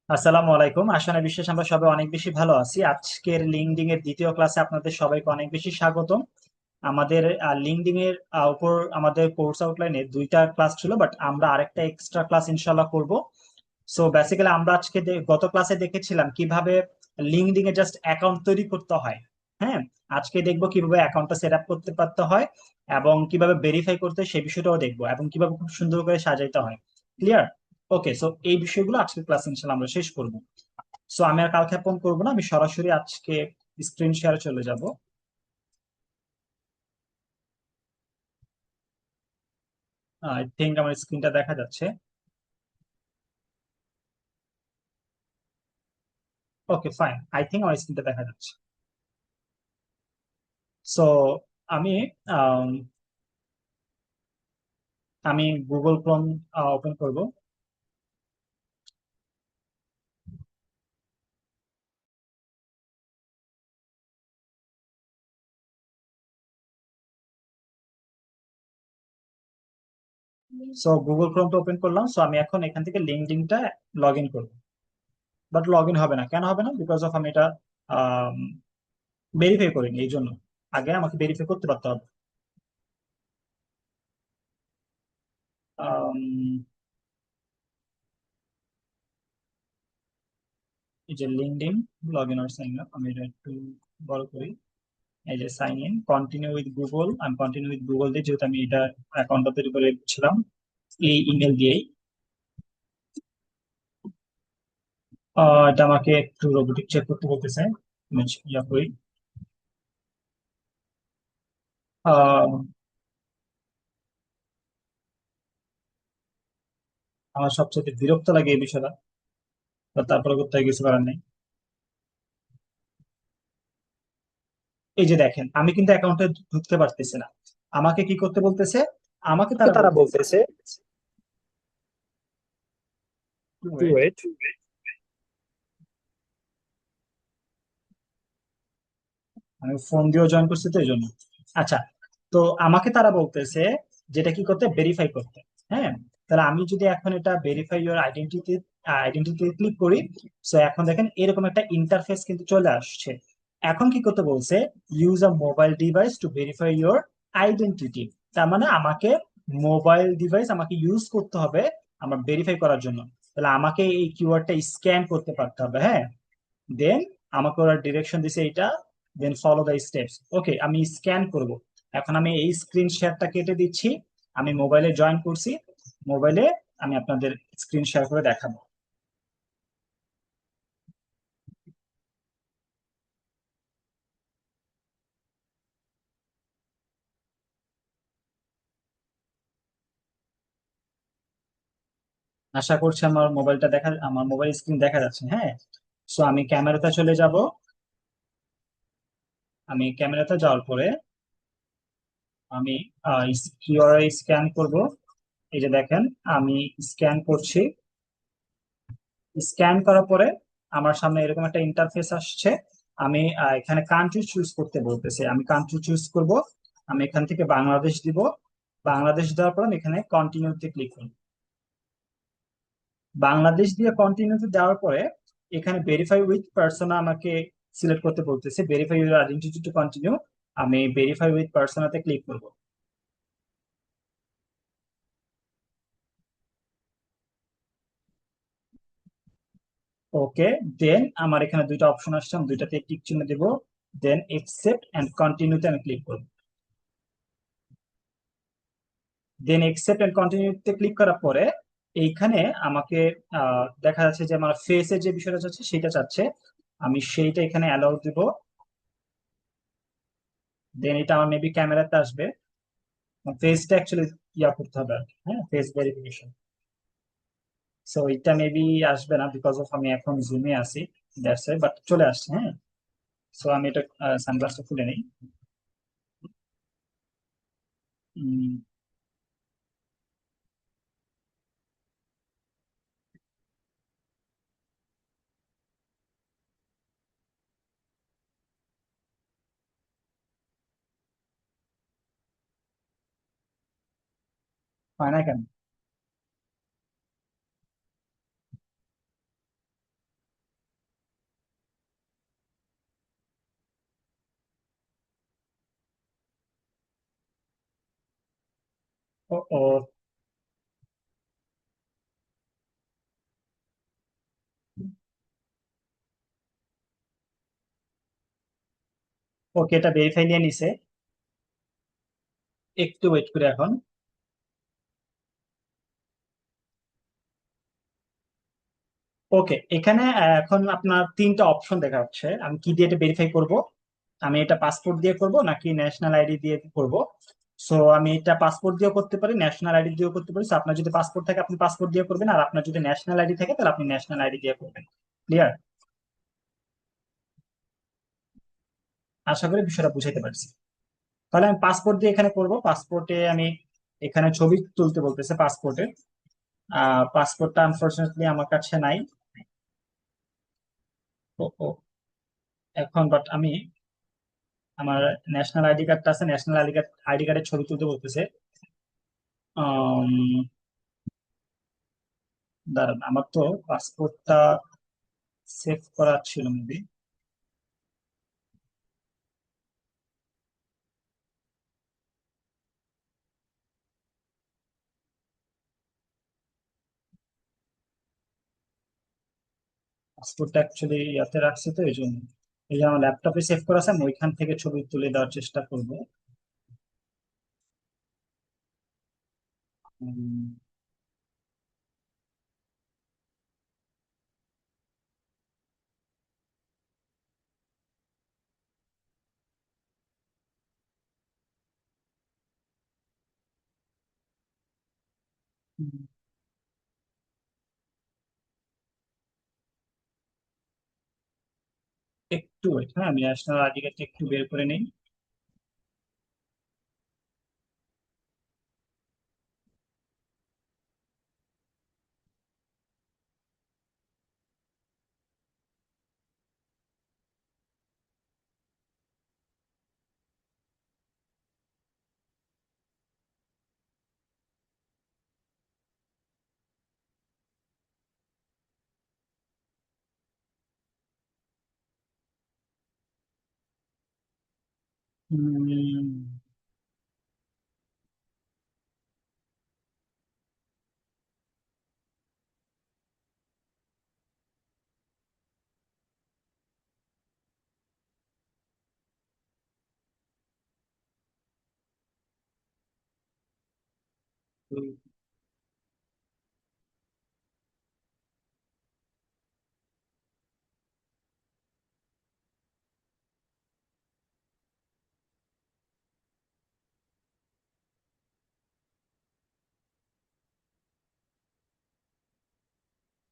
আসসালামু আলাইকুম। আশা বিশ্বাস আমরা সবাই অনেক বেশি ভালো আছি। আজকের লিঙ্কডিন এর দ্বিতীয় ক্লাসে আপনাদের সবাইকে অনেক বেশি স্বাগতম। আমাদের লিঙ্কডিন এর উপর আমাদের কোর্স আউটলাইনে দুইটা ক্লাস ছিল, বাট আমরা আরেকটা এক্সট্রা ক্লাস ইনশাল্লাহ করব। সো বেসিক্যালি আমরা আজকে গত ক্লাসে দেখেছিলাম কিভাবে লিঙ্কডিন এ জাস্ট অ্যাকাউন্ট তৈরি করতে হয়। হ্যাঁ, আজকে দেখবো কিভাবে অ্যাকাউন্টটা সেট আপ করতে পারতে হয় এবং কিভাবে ভেরিফাই করতে হয় সেই বিষয়টাও দেখবো, এবং কিভাবে খুব সুন্দর করে সাজাইতে হয়। ক্লিয়ার? ওকে, সো এই বিষয়গুলো আজকের ক্লাস ইনশাল্লাহ আমরা শেষ করব। সো আমি আর কালক্ষেপণ করবো না, আমি সরাসরি আজকে স্ক্রিন শেয়ারে চলে যাব। আই থিঙ্ক আমার স্ক্রিনটা দেখা যাচ্ছে। ওকে, ফাইন, আই থিঙ্ক আমার স্ক্রিনটা দেখা যাচ্ছে। সো আমি আম, আমি গুগল ক্রোম ওপেন করব। সো গুগল ক্রোমটা ওপেন করলাম। সো আমি এখন এখান থেকে লিঙ্কডইনটা লগ ইন করবো। বাট লগ ইন হবে না, কেন হবে না? বিকজ অফ আমি এটা ভেরিফাই করিনি, এই জন্য আগে আমাকে ভেরিফাই করতে পারতে হবে। আম, এই যে লিঙ্কডইন লগ ইন আর সাইন আপ, আমি এটা একটু বড় করি। এই যে sign in continue with Google, আমি কন্টিনিউ উইথ গুগল দিয়ে, যেহেতু আমি এটা অ্যাকাউন্টটা তৈরি করে ছিলাম এই ইমেল দিয়েই। এটা আমাকে একটু রোবোটিক চেক করতে বলতেছে। আমি ইয়া করি। আহ, আমার সবচেয়ে বিরক্ত লাগে এই বিষয়টা, তো তারপরে করতে হয়, কিছু করার নেই। এই যে দেখেন, আমি কিন্তু অ্যাকাউন্টে ঢুকতে পারতেছি না। আমাকে কি করতে বলতেছে? আমাকে কে তারা তারা বলতেছে বলতেছে টু wait, ওয়েট। আমি ফোন দিয়েও জয়েন করছি তো এই জন্য। আচ্ছা, তো আমাকে তারা বলতেছে যেটা কি করতে, ভেরিফাই করতে। হ্যাঁ, তাহলে আমি যদি এখন এটা verify your identity identity click করি, সো এখন দেখেন এরকম একটা ইন্টারফেস কিন্তু চলে আসছে। এখন কি করতে বলছে? Use a mobile device to verify your identity. তার মানে আমাকে মোবাইল ডিভাইস আমাকে ইউজ করতে হবে আমার ভেরিফাই করার জন্য। তাহলে আমাকে এই কিওয়ার্ডটা স্ক্যান করতে পারতে হবে। হ্যাঁ, দেন আমাকে ওরা ডিরেকশন দিছে এইটা, দেন ফলো দ্য স্টেপস। ওকে, আমি স্ক্যান করব। এখন আমি এই স্ক্রিন শেয়ারটা কেটে দিচ্ছি। আমি মোবাইলে জয়েন করছি। মোবাইলে আমি আপনাদের স্ক্রিন শেয়ার করে দেখাবো। আশা করছি আমার মোবাইল স্ক্রিন দেখা যাচ্ছে। হ্যাঁ, সো আমি ক্যামেরাতে চলে যাব। আমি ক্যামেরাতে যাওয়ার পরে আমি কিউআর স্ক্যান করব। এই যে দেখেন, আমি স্ক্যান করছি। স্ক্যান করার পরে আমার সামনে এরকম একটা ইন্টারফেস আসছে। আমি এখানে কান্ট্রি চুজ করতে বলতেছে, আমি কান্ট্রি চুজ করব। আমি এখান থেকে বাংলাদেশ দিব। বাংলাদেশ দেওয়ার পর আমি এখানে কন্টিনিউতে ক্লিক করব। বাংলাদেশ দিয়ে কন্টিনিউতে দেওয়ার পরে এখানে ভেরিফাই উইথ পার্সোনা আমাকে সিলেক্ট করতে বলতেছে, verify your identity to continue. আমি ভেরিফাই উইথ পার্সোনাতে ক্লিক করব। ওকে, দেন আমার এখানে দুইটা অপশন আসছে, আমি দুইটাতে টিক চিহ্ন দেবো। দেন একসেপ্ট এন্ড কন্টিনিউতে আমি ক্লিক করব। দেন একসেপ্ট এন্ড কন্টিনিউতে ক্লিক করার পরে এইখানে আমাকে দেখা যাচ্ছে যে আমার ফেসের যে বিষয়টা চাচ্ছে সেটা চাচ্ছে। আমি সেইটা এখানে অ্যালাউ দিব। দেন এটা আমার মেবি ক্যামেরাতে আসবে। ফেসটা অ্যাকচুয়ালি ইয়া করতে হবে আর কি। হ্যাঁ, ফেস ভেরিফিকেশন। সো এটা মেবি আসবে না, বিকজ অফ আমি এখন জুমে আছি। দ্যাটস বাট চলে আসছে। হ্যাঁ, সো আমি এটা সানগ্লাসটা খুলে নিই। হয় না কেন? ও ও ওকে, এটা ভেরিফাই নিয়ে নিছে। একটু ওয়েট করে এখন। ওকে, এখানে এখন আপনার তিনটা অপশন দেখা যাচ্ছে, আমি কি দিয়ে এটা ভেরিফাই করব। আমি এটা পাসপোর্ট দিয়ে করব নাকি ন্যাশনাল আইডি দিয়ে করব। সো আমি এটা পাসপোর্ট দিয়েও করতে পারি, ন্যাশনাল আইডি দিয়েও করতে পারি। So, আপনার যদি পাসপোর্ট থাকে আপনি পাসপোর্ট দিয়ে করবেন, আর আপনার যদি ন্যাশনাল আইডি থাকে তাহলে আপনি ন্যাশনাল আইডি দিয়ে করবেন। ক্লিয়ার? আশা করি বিষয়টা বুঝাইতে পারছি। তাহলে আমি পাসপোর্ট দিয়ে এখানে করব। পাসপোর্টে আমি এখানে ছবি তুলতে বলতেছে পাসপোর্টে। পাসপোর্টটা আনফরচুনেটলি আমার কাছে নাই। ও ও, এখন বাট আমি আমার ন্যাশনাল আইডি কার্ডটা আছে, ন্যাশনাল আইডি কার্ডের ছবি তুলতে বলতেছে। আম, দাঁড়ান, আমার তো পাসপোর্টটা সেভ করা ছিল মেবি। পাসপোর্টটা অ্যাকচুয়ালি ইয়াতে রাখছি তো এই জন্য। এই যে আমার ল্যাপটপে সেভ করা আছে, আমি ওইখান থেকে ছবি তুলে দেওয়ার চেষ্টা করব। একটু wait, হ্যাঁ, আমি ন্যাশনাল আইডি কার্ডটা একটু বের করে নিই।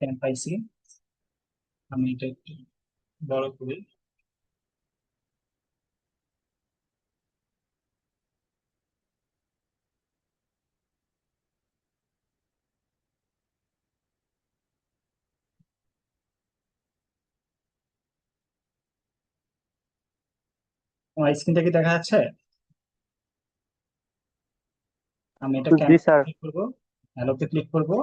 পেন পাইছি, আমি এটা একটু বড় করি। আমার স্ক্রিনটা কি দেখা যাচ্ছে? আমি এটা জি ক্যামেরা স্যার। ক্লিক করবো, হ্যালোতে ক্লিক করবো,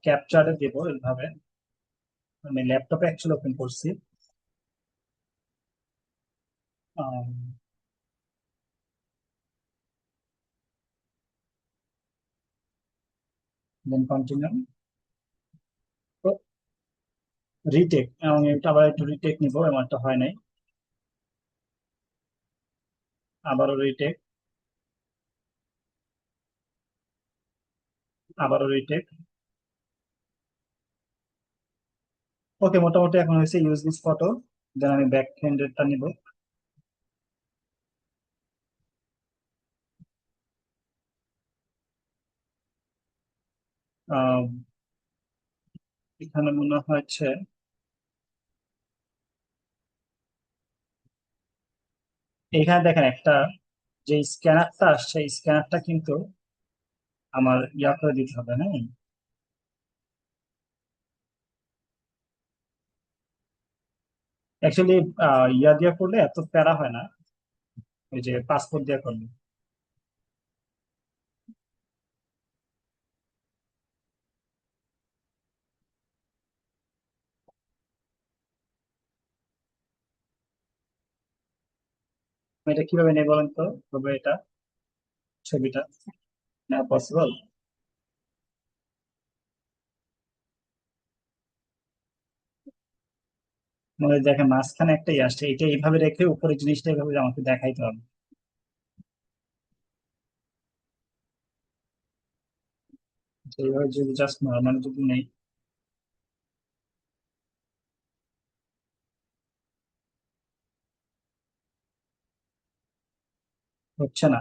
ক্যাপচারে দেবো এইভাবে। আমি ল্যাপটপে অ্যাকচুয়ালি ওপেন করছি। দেন কন্টিনিউ। তো রিটেক, আমি এটা আবার একটু রিটেক নিবো, এমনটা হয় নাই। আবারও রিটেক, আবারও রিটেক। ওকে, মোটামুটি এখন হয়েছে ইউজ দিস ফটো। দেন আমি ব্যাক এন্ডেরটা নিব। আহ, এখানে মনে হচ্ছে এখানে দেখেন একটা যে স্ক্যানারটা আসছে, স্ক্যানারটা কিন্তু আমার ইয়া করে দিতে হবে, হ্যাঁ। অ্যাকচুয়ালি ইয়া দিয়ে করলে এত প্যারা হয় না, ওই যে পাসপোর্ট দিয়ে করলে। আমি এটা কিভাবে নেই বলেন তো, তবে এটা ছবিটা না পসিবল। মানে দেখেন মাঝখানে একটাই আসছে, এটা এইভাবে রেখে উপরে জিনিসটা এইভাবে আমাকে দেখাইতে হবে। তো এইভাবে যদি জাস্ট নর্মাল যদি নেই, হচ্ছে না।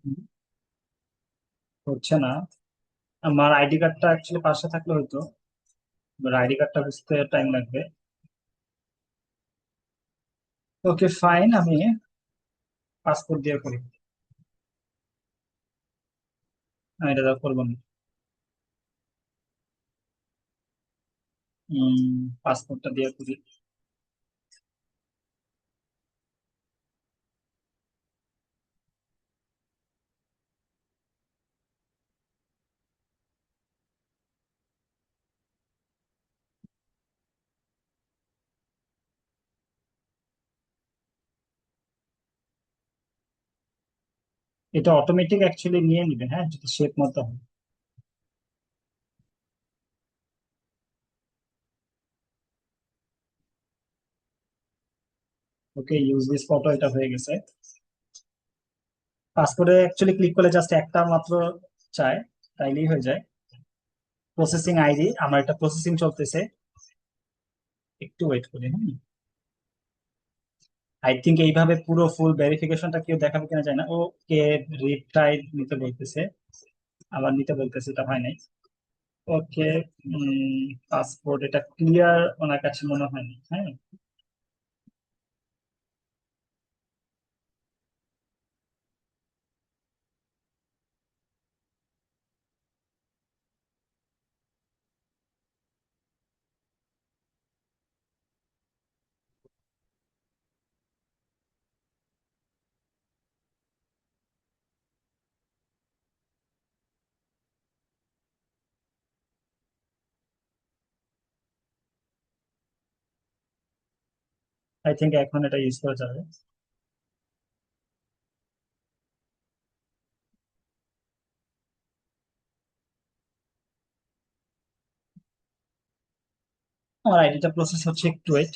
হুম, হচ্ছে না। আমার আইডি কার্ডটা অ্যাকচুয়ালি পাশে থাকলে হয়তো, আইডি কার্ডটা বুঝতে টাইম লাগবে। ওকে ফাইন, আমি পাসপোর্ট দিয়ে করি। আমি এটা দেওয়া করবো না। পাসপোর্টটা দিয়ে করি। এটা অটোমেটিক অ্যাকচুয়ালি নিয়ে নিবে, হ্যাঁ, যদি শেপ মতো হয়। ওকে, ইউজ দিস ফটো, এটা হয়ে গেছে। পাসপোর্টে অ্যাকচুয়ালি ক্লিক করলে জাস্ট একটা মাত্র চায়, তাইলেই হয়ে যায়। প্রসেসিং আইডি, আমার এটা প্রসেসিং চলতেছে, একটু ওয়েট করি। হ্যাঁ, আই থিঙ্ক এইভাবে পুরো ফুল ভেরিফিকেশনটা কেউ দেখাবে কিনা যায় না। ও কে রিট্রাই নিতে বলতেছে, আবার নিতে বলতেছে, এটা হয় নাই। ওকে, পাসপোর্ট এটা ক্লিয়ার ওনার কাছে মনে হয়নি। হ্যাঁ, আই থিঙ্ক এখন এটা ইউজ করা যাবে। আমার আইডিটা প্রসেস হচ্ছে, একটু ওয়েট।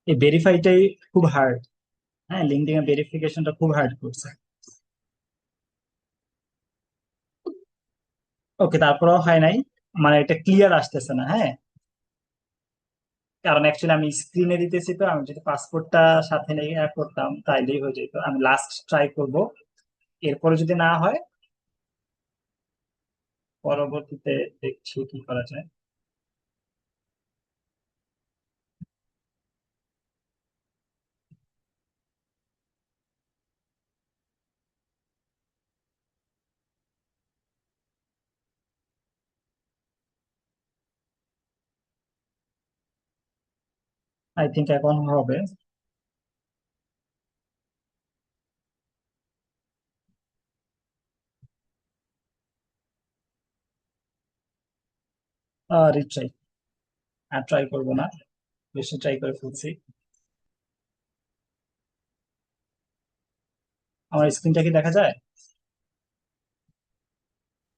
এই ভেরিফাইটাই খুব হার্ড। হ্যাঁ, লিঙ্কডিন এর ভেরিফিকেশনটা খুব হার্ড করছে। ওকে, তারপরেও হয় নাই, মানে এটা ক্লিয়ার আসতেছে না। হ্যাঁ, কারণ অ্যাকচুয়ালি আমি স্ক্রিনে দিতেছি, তো আমি যদি পাসপোর্টটা সাথে নিয়ে করতাম তাইলেই হয়ে যেত। আমি লাস্ট ট্রাই করব, এরপরে যদি না হয় পরবর্তীতে দেখছি কি করা যায়। আই থিঙ্ক এখন হবে। রিট্রাই, আর ট্রাই করবো না, বেশি ট্রাই করে ফেলছি। আমার স্ক্রিনটা কি দেখা যায়?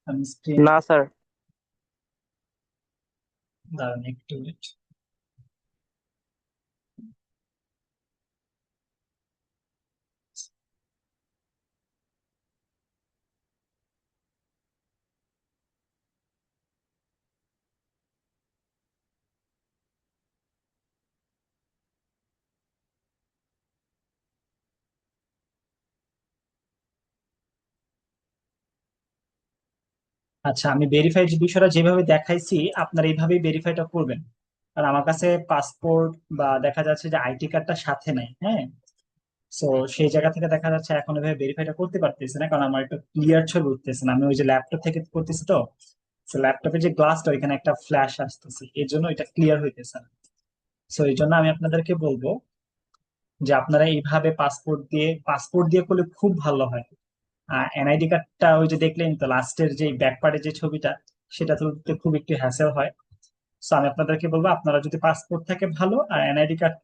আমি স্ক্রিন, না স্যার। দাঁড়ান একটু wait। আচ্ছা, আমি ভেরিফাইড বিষয়টা যেভাবে দেখাইছি আপনারা এইভাবেই ভেরিফাইটা করবেন। আর আমার কাছে পাসপোর্ট বা দেখা যাচ্ছে যে আইডি কার্ডটা সাথে নাই। হ্যাঁ, সো সেই জায়গা থেকে দেখা যাচ্ছে এখন এভাবে ভেরিফাইটা করতে পারতেছি না, কারণ আমার একটা ক্লিয়ার ছবি উঠতেছে না। আমি ওই যে ল্যাপটপ থেকে করতেছি, তো ল্যাপটপের যে গ্লাসটা ওইখানে একটা ফ্ল্যাশ আসতেছে, এর জন্য এটা ক্লিয়ার হইতেছে না। সো এই জন্য আমি আপনাদেরকে বলবো যে আপনারা এইভাবে পাসপোর্ট দিয়ে করলে খুব ভালো হয়। এনআইডি কার্ডটা ওই যে দেখলেন তো লাস্টের যে ব্যাক পার্টের যে ছবিটা, সেটা তুলতে খুব একটু হ্যাসেল হয়। তো আমি আপনাদেরকে বলবো, আপনারা যদি পাসপোর্ট থাকে ভালো, আর এনআইডি কার্ড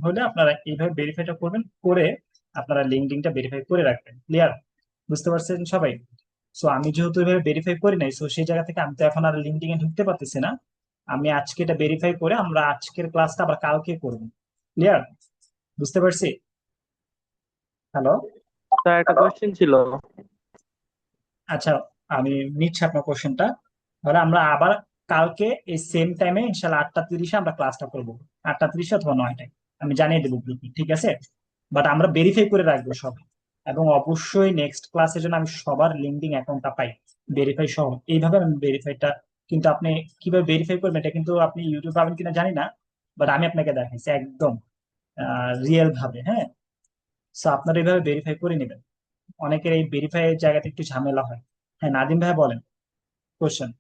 হলে আপনারা এইভাবে ভেরিফাইটা করবেন, করে আপনারা লিঙ্কডিনটা ভেরিফাই করে রাখবেন। ক্লিয়ার? বুঝতে পারছেন সবাই? সো আমি যেহেতু এভাবে ভেরিফাই করি নাই, সো সেই জায়গা থেকে আমি তো এখন আর লিঙ্কডিনে ঢুকতে পারতেছি না। আমি আজকে এটা ভেরিফাই করে আমরা আজকের ক্লাসটা আবার কালকে করব। ক্লিয়ার? বুঝতে পারছি? হ্যালো? স্যার একটা কোশ্চেন ছিল। আচ্ছা, আমি নিচ্ছি আপনার কোশ্চেনটা। তাহলে আমরা আবার কালকে এই সেম টাইমে ইনশাল্লাহ 8টা 30-এ আমরা ক্লাসটা করবো। 8টা 30 অথবা 9টায় আমি জানিয়ে দেবো গ্রুপে, ঠিক আছে? বাট আমরা ভেরিফাই করে রাখবো সব। এবং অবশ্যই নেক্সট ক্লাসের জন্য আমি সবার লিঙ্কডিন অ্যাকাউন্টটা পাই, ভেরিফাই সহ। এইভাবে আমি ভেরিফাইটা, কিন্তু আপনি কিভাবে ভেরিফাই করবেন এটা কিন্তু আপনি ইউটিউব পাবেন কিনা জানি না, বাট আমি আপনাকে দেখাইছি একদম রিয়েল ভাবে। হ্যাঁ, সো আপনারা এইভাবে ভেরিফাই করে নেবেন। অনেকের এই ভেরিফাই এর জায়গাতে একটু ঝামেলা হয়। হ্যাঁ, নাদিম ভাই বলেন কোশ্চেন।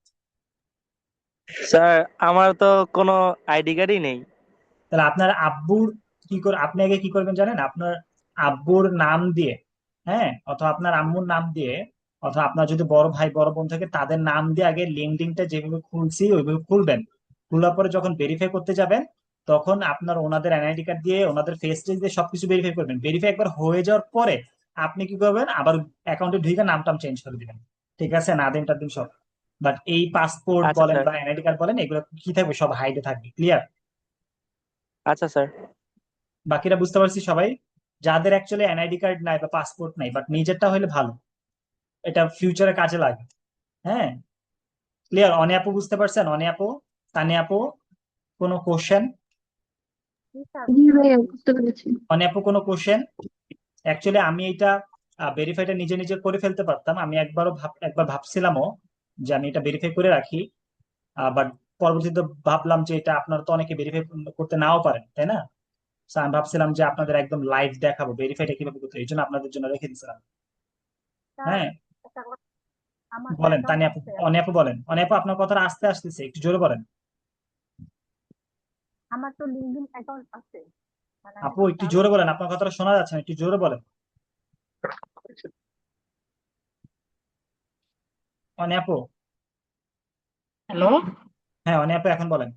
স্যার আমার তো কোনো আইডি কার্ডই নেই। তাহলে আপনার আব্বুর কি করে, আপনি আগে কি করবেন জানেন? আপনার আব্বুর নাম দিয়ে, হ্যাঁ, অথবা আপনার আম্মুর নাম দিয়ে, অথবা আপনার যদি বড় ভাই বড় বোন থাকে তাদের নাম দিয়ে আগে লিঙ্কডিনটা যেভাবে খুলছি ওইভাবে খুলবেন। খোলার পরে যখন ভেরিফাই করতে যাবেন, তখন আপনার ওনাদের এনআইডি কার্ড দিয়ে ওনাদের ফেস টেস দিয়ে সবকিছু ভেরিফাই করবেন। ভেরিফাই একবার হয়ে যাওয়ার পরে আপনি কি করবেন, আবার অ্যাকাউন্টে ঢুকে নাম টাম চেঞ্জ করে দিবেন। ঠিক আছে? নাদিম টাদিম সব। বাট এই পাসপোর্ট আচ্ছা বলেন স্যার। বা এনআইডি কার্ড বলেন, এগুলো কি থাকবে, সব হাইডে থাকবে। ক্লিয়ার? আচ্ছা স্যার। বাকিরা বুঝতে পারছি সবাই? যাদের অ্যাকচুয়ালি এনআইডি কার্ড নাই বা পাসপোর্ট নাই, বাট নিজেরটা হলে ভালো, এটা ফিউচারে কাজে লাগে। হ্যাঁ, ক্লিয়ার? অনে আপু বুঝতে পারছেন? অনে আপু, তানি আপু, কোনো কোশ্চেন? জি ভাইয়া বুঝতে পেরেছি। অনে আপু কোনো কোশ্চেন? অ্যাকচুয়ালি আমি এটা ভেরিফাইটা নিজে নিজে করে ফেলতে পারতাম। আমি একবার ভাবছিলামও যে আমি এটা ভেরিফাই করে রাখি, বাট পরবর্তীতে ভাবলাম যে এটা আপনারা তো অনেকে ভেরিফাই করতে নাও পারেন, তাই না? So আমি ভাবছিলাম যে আপনাদের একদম লাইভ দেখাবো ভেরিফাইটা কিভাবে করতে হয়। এই জন্য আপনাদের জন্য রেখে দিয়েছিলাম। স্যার, হ্যাঁ, একটা কথা, আমার বলেন অ্যাকাউন্ট তানি আপু। আছে। অনি আপু বলেন। অনি আপু, আপনার কথাটা আস্তে আসতেছে, একটু জোরে বলেন। আমার তো লিঙ্কডইন অ্যাকাউন্ট আছে, মানে আমি আপু তো একটু জোরে চালাই। বলেন, আপনার কথাটা শোনা যাচ্ছে না, একটু জোরে বলেন। অনি আপু। হ্যালো। হ্যাঁ, অনি আপু এখন বলেন।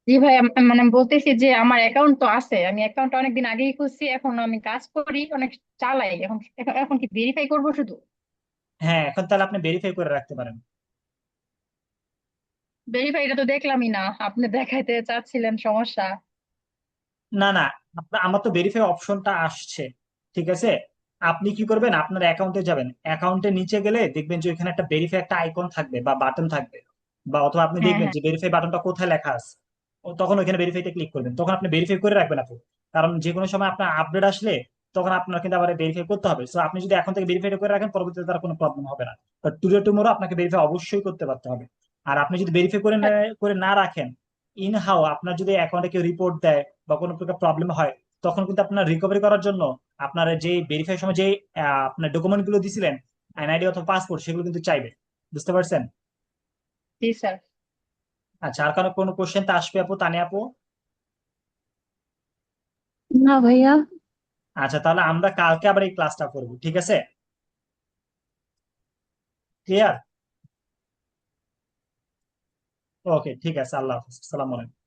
জি ভাই, মানে বলতেছি যে আমার অ্যাকাউন্ট তো আছে, আমি অ্যাকাউন্ট অনেকদিন আগেই খুলছি, এখন আমি কাজ করি, অনেক চালাই। এখন এখন এখন কি ভেরিফাই করবো শুধু? হ্যাঁ, এখন তাহলে আপনি ভেরিফাই করে রাখতে পারেন। ভেরিফাইটা তো দেখলামই না, আপনি দেখাইতে চাচ্ছিলেন, সমস্যা। না না, আমার তো ভেরিফাই অপশনটা আসছে, ঠিক আছে? আপনি কি করবেন, আপনার অ্যাকাউন্টে যাবেন, অ্যাকাউন্টে নিচে গেলে দেখবেন যে ওইখানে একটা ভেরিফাই একটা আইকন থাকবে বা বাটন থাকবে, বা অথবা আপনি হ্যাঁ, দেখবেন হ্যাঁ। যে ভেরিফাই বাটনটা কোথায় লেখা আছে। তখন ওইখানে ভেরিফাইতে ক্লিক করবেন, তখন আপনি ভেরিফাই করে রাখবেন আপু। কারণ যে কোনো সময় আপনার আপডেট আসলে তখন আপনার কিন্তু আবার ভেরিফাই করতে হবে। সো আপনি যদি এখন থেকে ভেরিফাই করে রাখেন, পরবর্তীতে তার কোনো প্রবলেম হবে না। বাট টুডে টুমোরো আপনাকে ভেরিফাই অবশ্যই করতে পারতে হবে। আর আপনি যদি ভেরিফাই করে না রাখেন, ইন হাও আপনার যদি অ্যাকাউন্টে কেউ রিপোর্ট দেয় বা কোনো প্রকার প্রবলেম হয়, তখন কিন্তু আপনার রিকভারি করার জন্য আপনার যে ভেরিফাই সময় যে আপনার ডকুমেন্ট গুলো দিছিলেন, এনআইডি অথবা পাসপোর্ট, সেগুলো কিন্তু চাইবে। বুঝতে পারছেন? জি স্যার। আচ্ছা, আর কোনো কোশ্চেন তা আসবে আপু, তানি আপু? না ভাইয়া। আচ্ছা, তাহলে আমরা কালকে আবার এই ক্লাসটা করবো, ঠিক আছে? ক্লিয়ার? ওকে, ঠিক আছে। আল্লাহ হাফিজ, সালাম আলাইকুম।